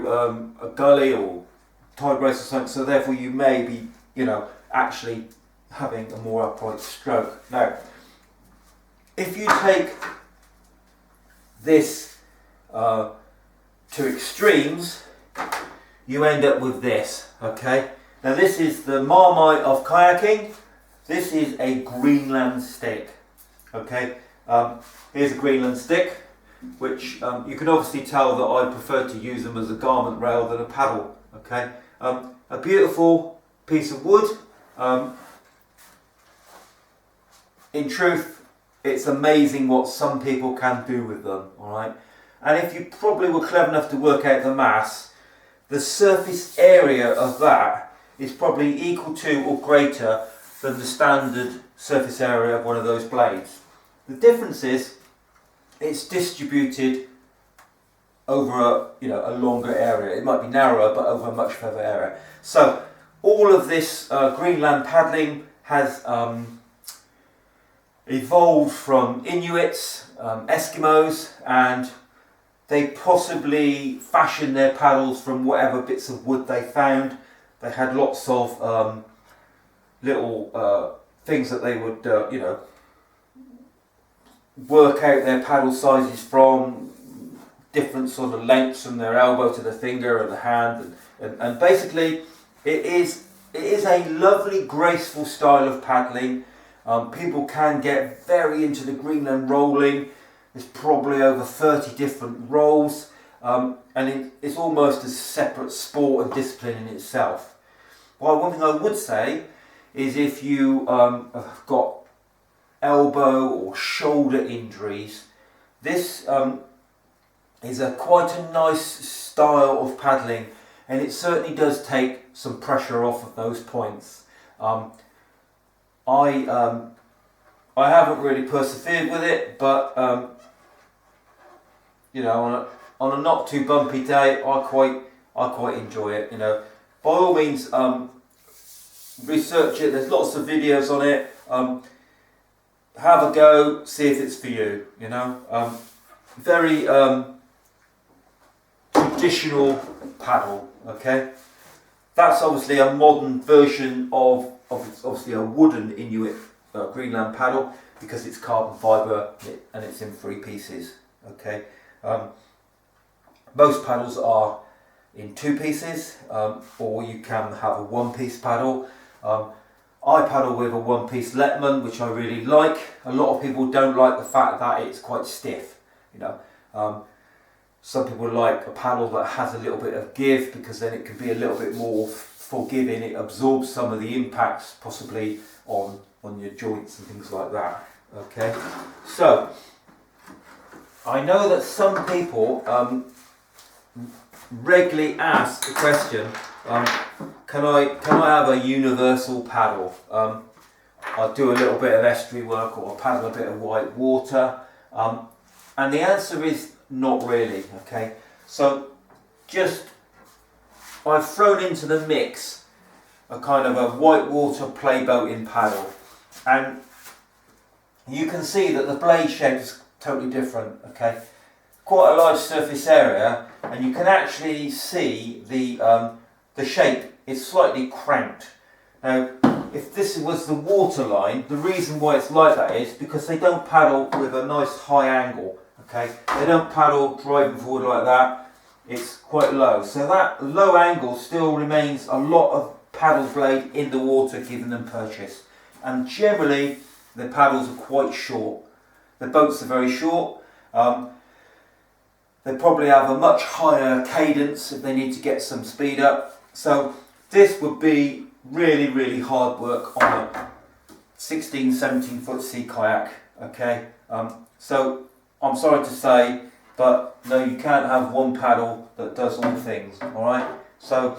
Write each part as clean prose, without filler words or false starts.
a gully or tide race or something, so therefore you may be, actually having a more upright stroke. Now, if you take this to extremes, you end up with this, okay? Now this is the Marmite of kayaking. This is a Greenland stick, okay? Here's a Greenland stick, which you can obviously tell that I prefer to use them as a garment rail than a paddle, okay? A beautiful piece of wood. In truth, it's amazing what some people can do with them, alright? And if you probably were clever enough to work out the mass, the surface area of that is probably equal to or greater than the standard surface area of one of those blades. The difference is it's distributed over a longer area. It might be narrower, but over a much further area. So all of this Greenland paddling has evolved from Inuits, Eskimos, and they possibly fashioned their paddles from whatever bits of wood they found. They had lots of little things that they would, work out their paddle sizes from, different sort of lengths from their elbow to the finger and the hand, and basically it is a lovely, graceful style of paddling. People can get very into the Greenland rolling. There's probably over 30 different rolls, and it's almost a separate sport and discipline in itself. Well, one thing I would say is if you have got elbow or shoulder injuries, this is quite a nice style of paddling, and it certainly does take some pressure off of those points. I haven't really persevered with it, but on a not too bumpy day, I quite enjoy it. By all means, research it. There's lots of videos on it. Have a go, see if it's for you. Very traditional paddle. Okay, that's obviously a modern version of it's obviously a wooden Inuit Greenland paddle, because it's carbon fibre and it's in 3 pieces. Okay, most paddles are in 2 pieces, or you can have a 1-piece paddle. I paddle with a 1-piece Lettman, which I really like. A lot of people don't like the fact that it's quite stiff. Some people like a paddle that has a little bit of give, because then it can be a little bit more forgiving. It absorbs some of the impacts possibly on your joints and things like that. Okay, so I know that some people regularly ask the question, can I have a universal paddle? I do a little bit of estuary work, or I paddle a bit of white water, and the answer is not really. Okay, so I've thrown into the mix a kind of a white water playboating paddle, and you can see that the blade shape is totally different. Okay, quite a large surface area, and you can actually see the shape is slightly cranked. Now, if this was the water line, the reason why it's like that is because they don't paddle with a nice high angle. Okay, they don't paddle driving forward like that. It's quite low, so that low angle still remains a lot of paddle blade in the water, giving them purchase. And generally, the paddles are quite short. The boats are very short. They probably have a much higher cadence if they need to get some speed up. So this would be really, really hard work on a 16, 17 foot sea kayak. Okay, so I'm sorry to say, but no, you can't have one paddle that does all things. Alright, so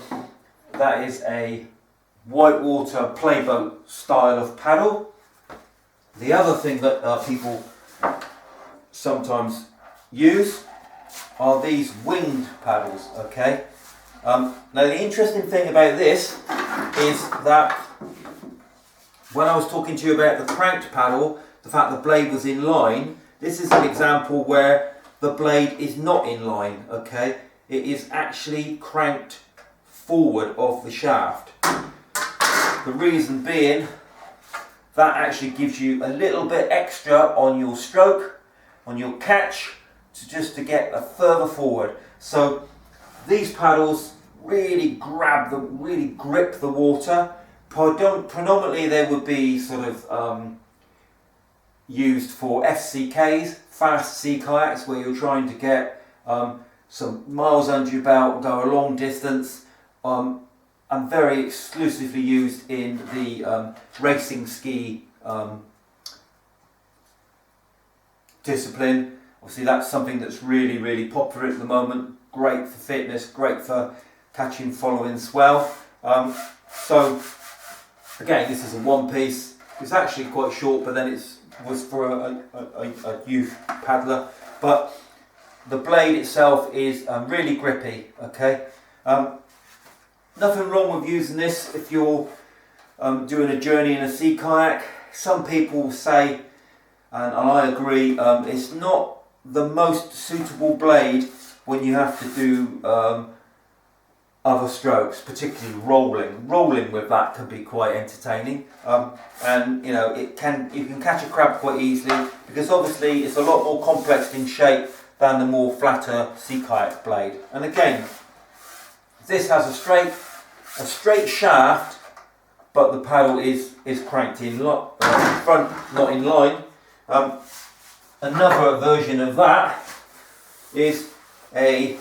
that is a whitewater playboat style of paddle. The other thing that people sometimes use are these winged paddles. Okay, now the interesting thing about this is that when I was talking to you about the cranked paddle, the fact the blade was in line, this is an example where the blade is not in line. Okay, it is actually cranked forward of the shaft. The reason being, that actually gives you a little bit extra on your stroke, on your catch, to get a further forward. So these paddles really grip the water. Predominantly they would be sort of used for FCKs, fast sea kayaks, where you're trying to get some miles under your belt, go a long distance, and very exclusively used in the racing ski discipline. Obviously that's something that's really popular at the moment. Great for fitness, great for catching, following swell. So again, this is a one piece. It's actually quite short, but then it was for a youth paddler. But the blade itself is really grippy. Okay, nothing wrong with using this if you're doing a journey in a sea kayak. Some people say, and I agree, it's not the most suitable blade when you have to do other strokes, particularly rolling. Rolling with that can be quite entertaining, and you know, you can catch a crab quite easily, because obviously it's a lot more complex in shape than the more flatter sea kayak blade. And again, this has a straight shaft, but the paddle is cranked in front, not in line. Another version of that is a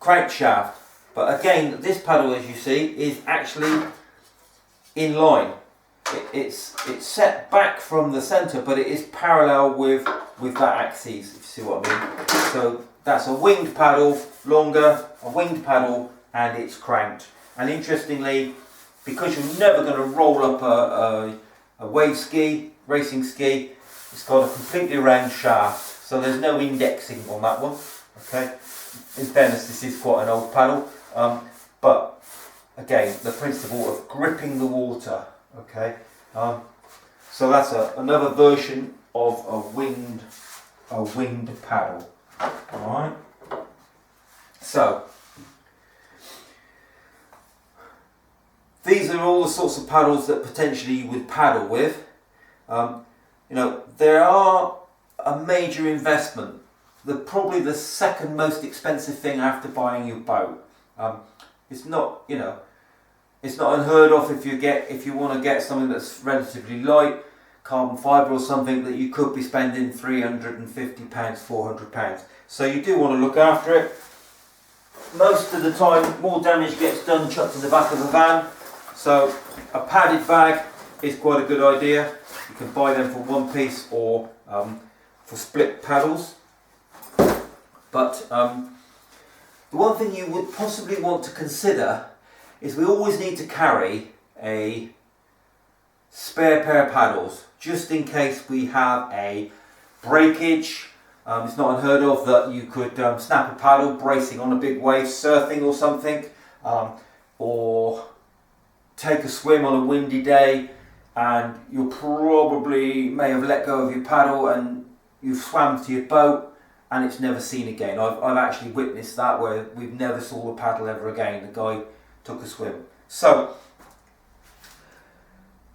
crankshaft, but again, this paddle, as you see, is actually in line. It's set back from the centre, but it is parallel with that axis, if you see what I mean. So that's a winged paddle, longer, a winged paddle, and it's cranked. And interestingly, because you're never going to roll up a wave ski, racing ski, it's got a completely round shaft, so there's no indexing on that one. Okay, in fairness, this is quite an old paddle, but again, the principle of gripping the water. Okay, so that's another version of a winged paddle. All right, so these are all the sorts of paddles that potentially you would paddle with. You know, there are a major investment. Probably the second most expensive thing after buying your boat. It's not, you know, it's not unheard of if you want to get something that's relatively light, carbon fibre or something, that you could be spending £350, £400. So you do want to look after it. Most of the time, more damage gets done chucked in the back of the van. So a padded bag is quite a good idea. You can buy them for one piece or for split paddles. But the one thing you would possibly want to consider is we always need to carry a spare pair of paddles, just in case we have a breakage. It's not unheard of that you could snap a paddle bracing on a big wave, surfing or something, or take a swim on a windy day, and you probably may have let go of your paddle and you've swam to your boat and it's never seen again. I've actually witnessed that, where we've never saw the paddle ever again. The guy took a swim. So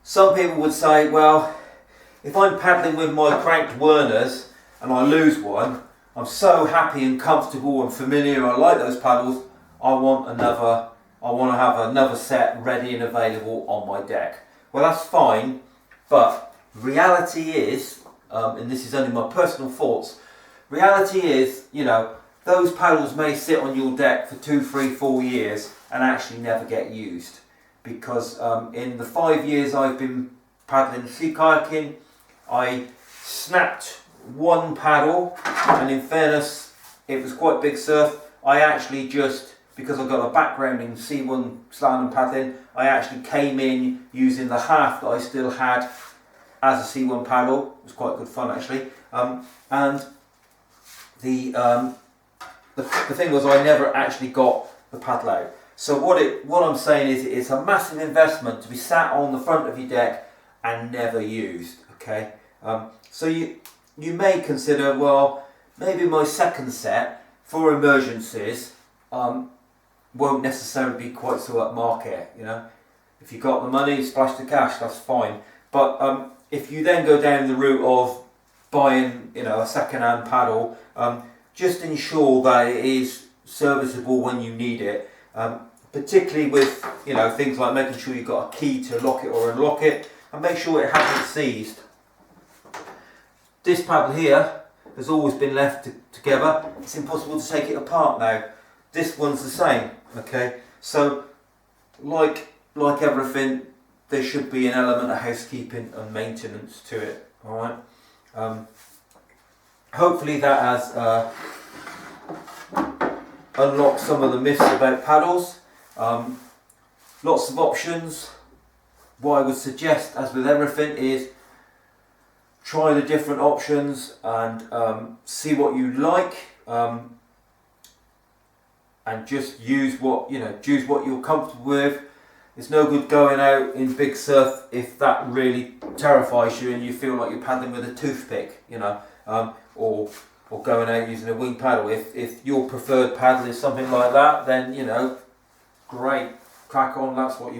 some people would say, well, if I'm paddling with my cranked Werners and I lose one, I'm so happy and comfortable and familiar, I like those paddles, I want to have another set ready and available on my deck. Well, that's fine, but reality is, and this is only my personal thoughts, reality is, you know, those paddles may sit on your deck for 2, 3, 4 years and actually never get used. Because in the 5 years I've been paddling sea kayaking, I snapped one paddle, and in fairness, it was quite big surf. I actually just, because I've got a background in C1 slalom paddling, I actually came in using the half that I still had as a C1 paddle. It was quite good fun actually. And the thing was, I never actually got the paddle out. So what I'm saying is, it's a massive investment to be sat on the front of your deck and never used. Okay, so you may consider, well, maybe my second set, for emergencies, won't necessarily be quite so upmarket. You know, if you got the money, splash the cash, that's fine. But if you then go down the route of buying, you know, a second-hand paddle, just ensure that it is serviceable when you need it. Particularly with, you know, things like making sure you've got a key to lock it or unlock it, and make sure it hasn't seized. This paddle here has always been left together. It's impossible to take it apart now. This one's the same. Okay, so like everything, there should be an element of housekeeping and maintenance to it. All right. Hopefully that has unlocked some of the myths about paddles. Lots of options. What I would suggest, as with everything, is try the different options and see what you like, and just use what you're comfortable with. It's no good going out in big surf if that really terrifies you and you feel like you're paddling with a toothpick, you know, or going out using a wing paddle. If your preferred paddle is something like that, then, you know, great, crack on, that's what you want.